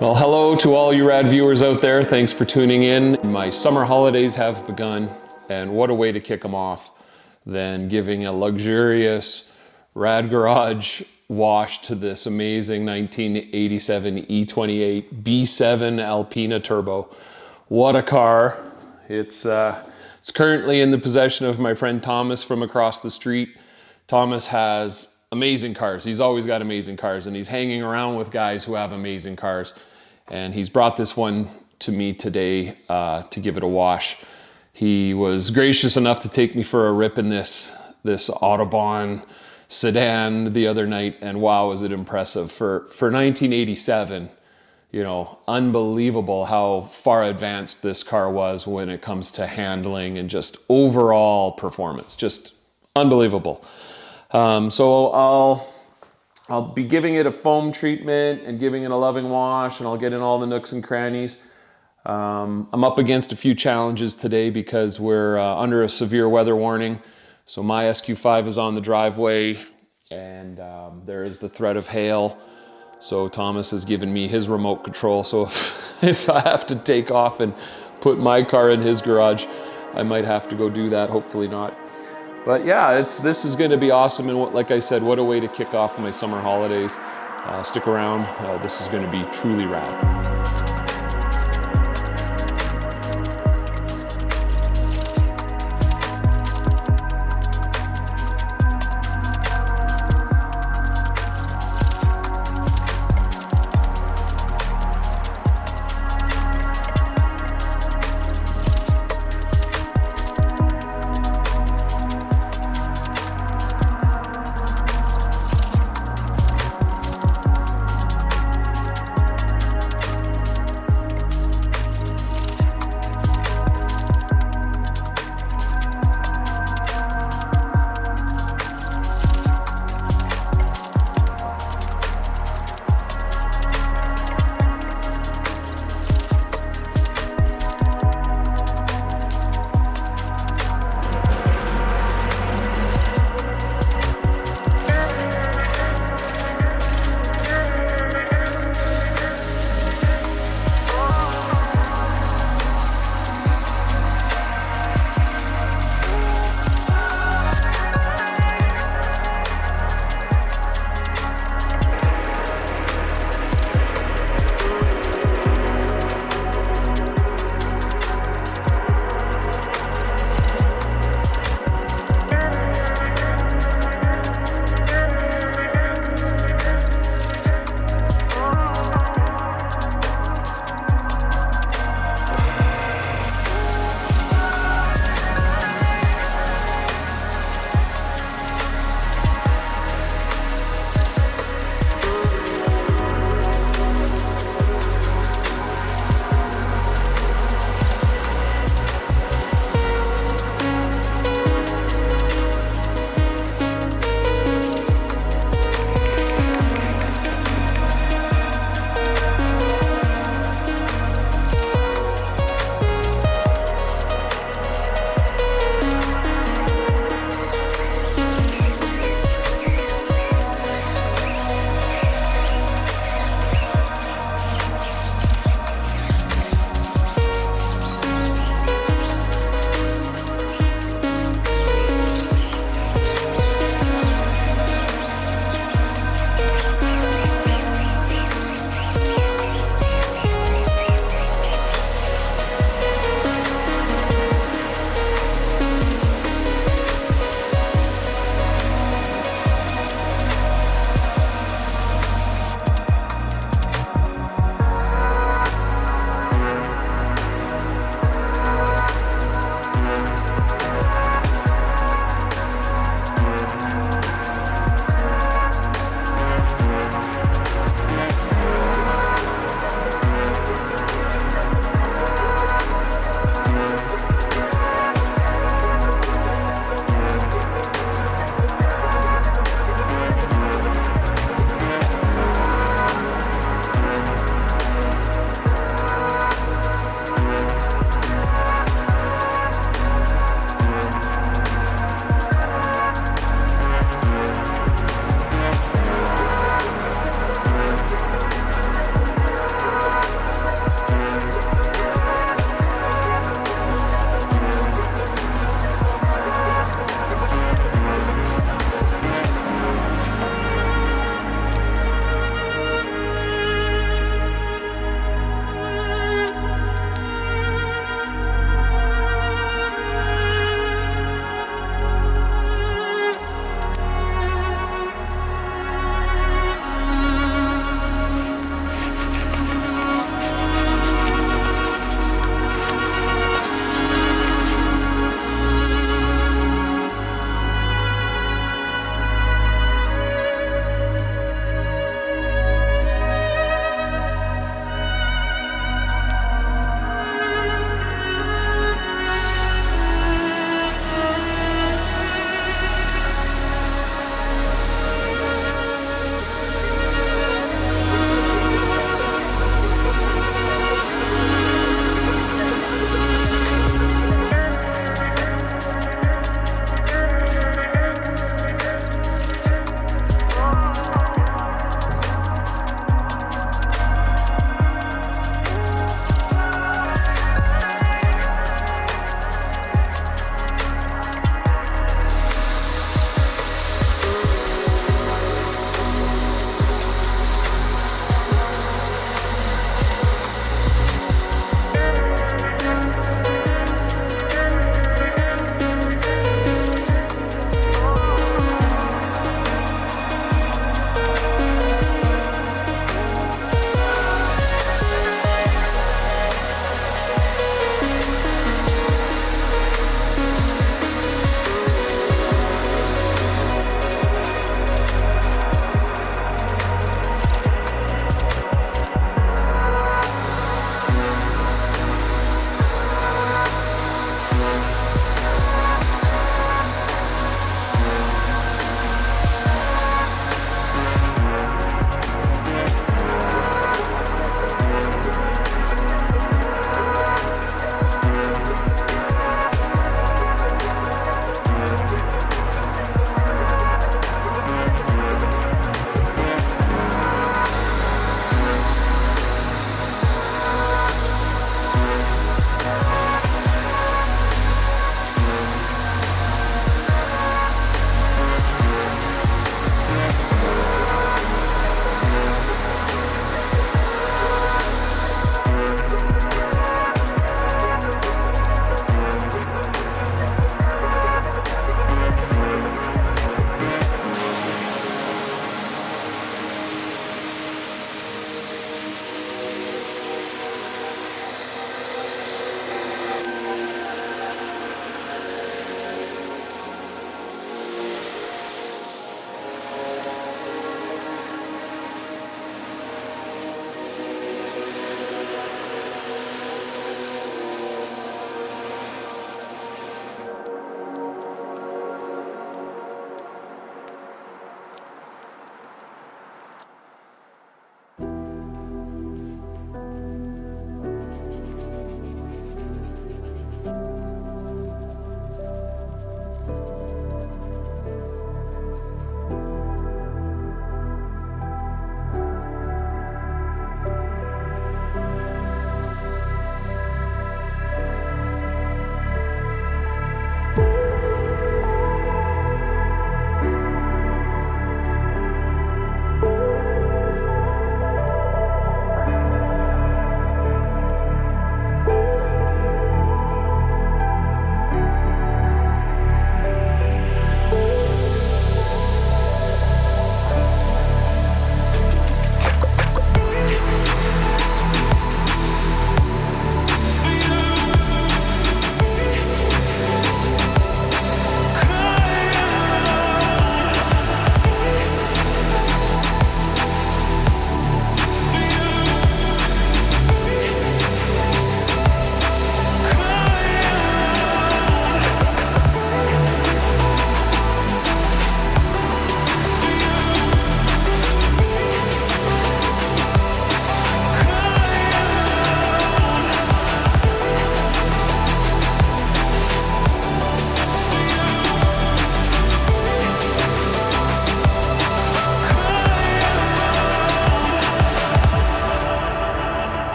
Well, hello to all you rad viewers out there. Thanks for tuning in. My summer holidays have begun, and what a way to kick them off than giving a luxurious rad garage wash to this amazing 1987 E28 B7 Alpina turbo. What a car. It's currently in the possession of my friend Thomas from across the street. Thomas has amazing cars. He's always got amazing cars, and he's hanging around with guys who have amazing cars. And he's brought this one to me today to give it a wash. He was gracious enough to take me for a rip in this Autobahn sedan the other night, and wow, was it impressive. For 1987, you know, unbelievable how far advanced this car was when it comes to handling and just overall performance. Just unbelievable. So I'll be giving it a foam treatment and giving it a loving wash, and I'll get in all the nooks and crannies. I'm up against a few challenges today because we're under a severe weather warning. So my SQ5 is on the driveway, and there is the threat of hail. So Thomas has given me his remote control. So if I have to take off and put my car in his garage, I might have to go do that. Hopefully not. But yeah, this is going to be awesome, and like I said, what a way to kick off my summer holidays. Stick around. This is going to be truly rad.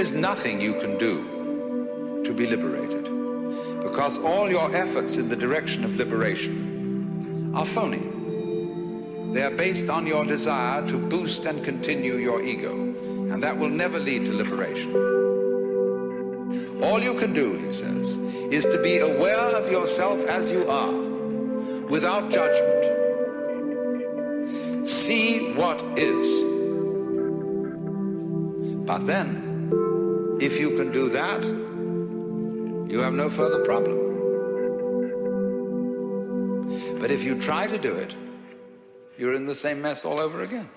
is nothing you can do to be liberated, because all your efforts in the direction of liberation are phony. They are based on your desire to boost and continue your ego, and that will never lead to liberation. All you can do, he says, is to be aware of yourself as you are, without judgment. See what is. But then, if you can do that, you have no further problem. But if you try to do it, you're in the same mess all over again.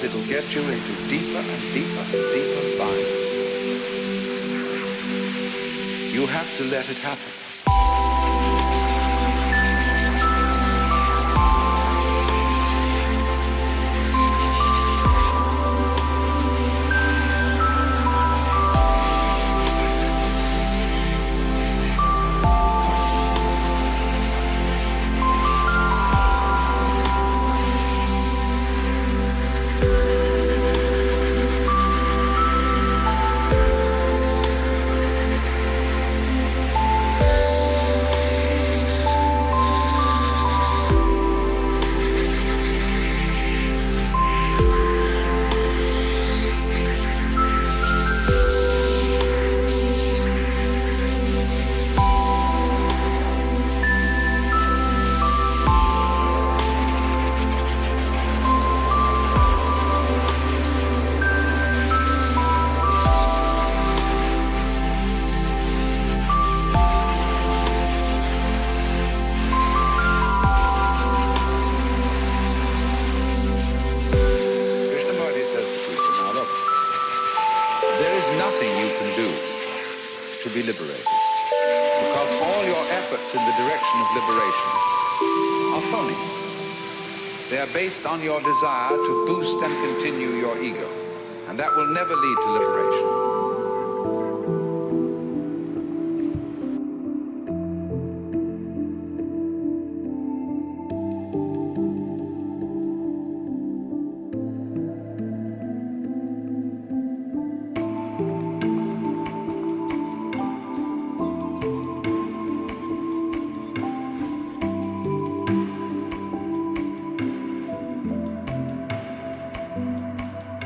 It'll get you into deeper and deeper and deeper binds. You have to let it happen. Based on your desire to boost and continue your ego, and that will never lead to liberation.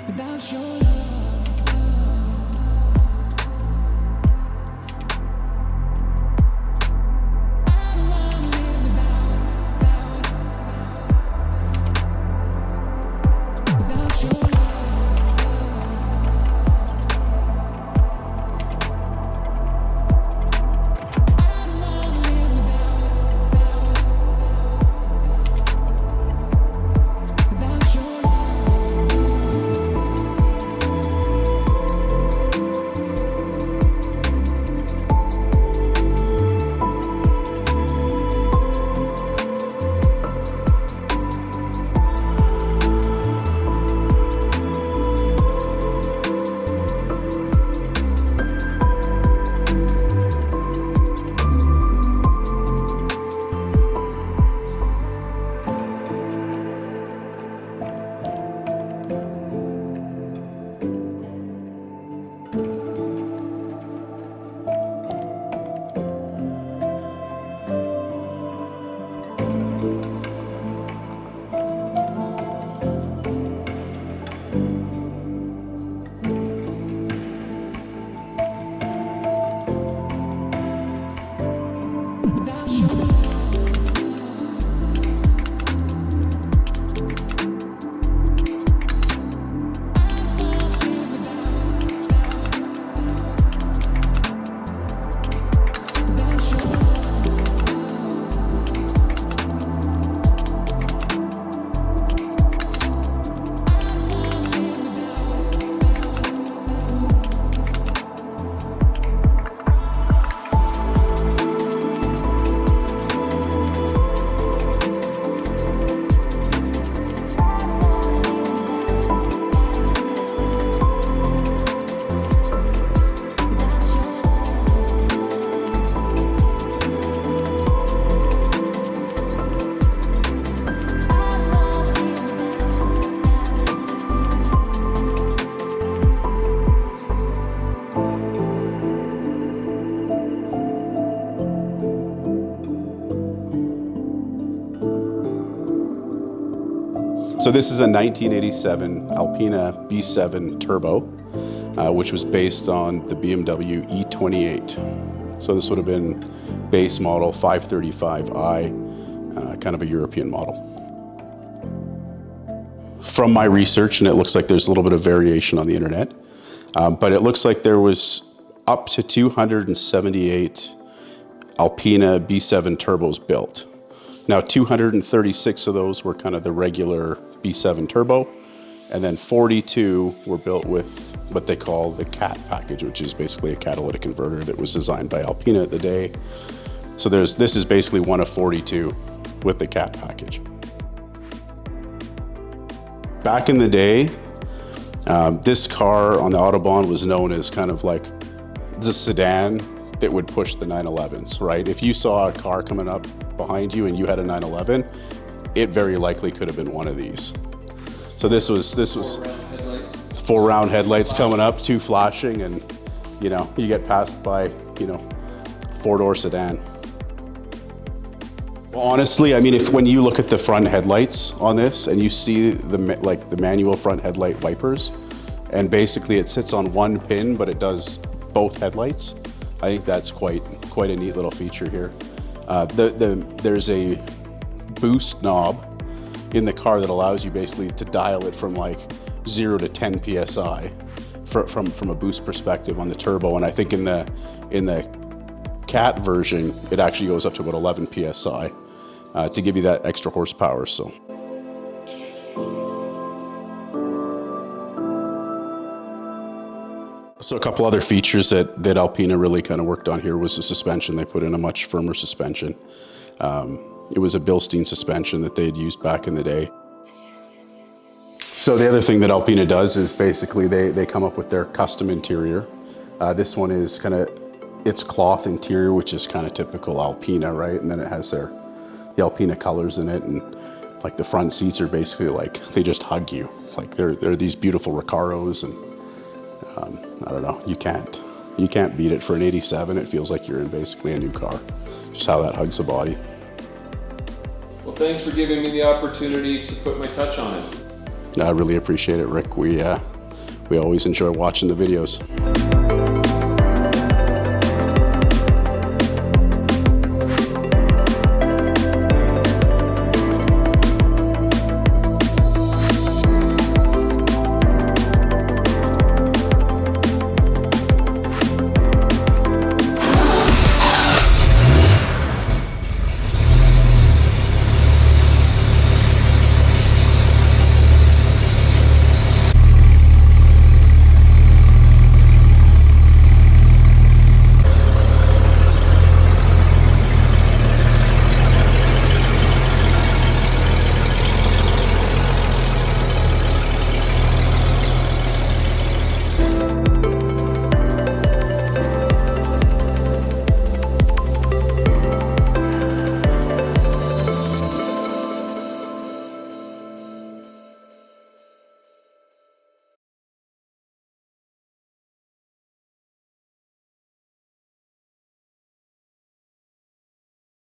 Without your love, So this is a 1987 Alpina B7 Turbo, which was based on the BMW E28. So this would have been base model 535i, kind of a European model. From my research, and it looks like there's a little bit of variation on the internet, but it looks like there was up to 278 Alpina B7 turbos built. Now 236 of those were kind of the regular B7 turbo, and then 42 were built with what they call the CAT package, which is basically a catalytic converter that was designed by Alpina at the day. So this is basically one of 42 with the CAT package. Back in the day, this car on the Autobahn was known as kind of like the sedan that would push the 911s, right? If you saw a car coming up behind you and you had a 911, it very likely could have been one of these. So this was four round headlights coming up, two flashing, and you know, you get passed by, you know, four-door sedan. Honestly, I mean, when you look at the front headlights on this and you see the manual front headlight wipers, and basically it sits on one pin, but it does both headlights, I think that's quite a neat little feature here. There's a boost knob in the car that allows you basically to dial it from like 0 to 10 PSI from a boost perspective on the turbo. And I think in the CAT version, it actually goes up to about 11 PSI to give you that extra horsepower. So a couple other features that Alpina really kind of worked on here was the suspension. They put in a much firmer suspension. It was a Bilstein suspension that they had used back in the day. So the other thing that Alpina does is basically they come up with their custom interior. This one is kind of its cloth interior, which is kind of typical Alpina, right? And then it has the Alpina colors in it, and like the front seats are basically like, they just hug you. Like they're these beautiful Recaros, and I don't know, you can't beat it. For an 87, it feels like you're in basically a new car. Just how that hugs the body. Well, thanks for giving me the opportunity to put my touch on it. I really appreciate it, Rick. We always enjoy watching the videos.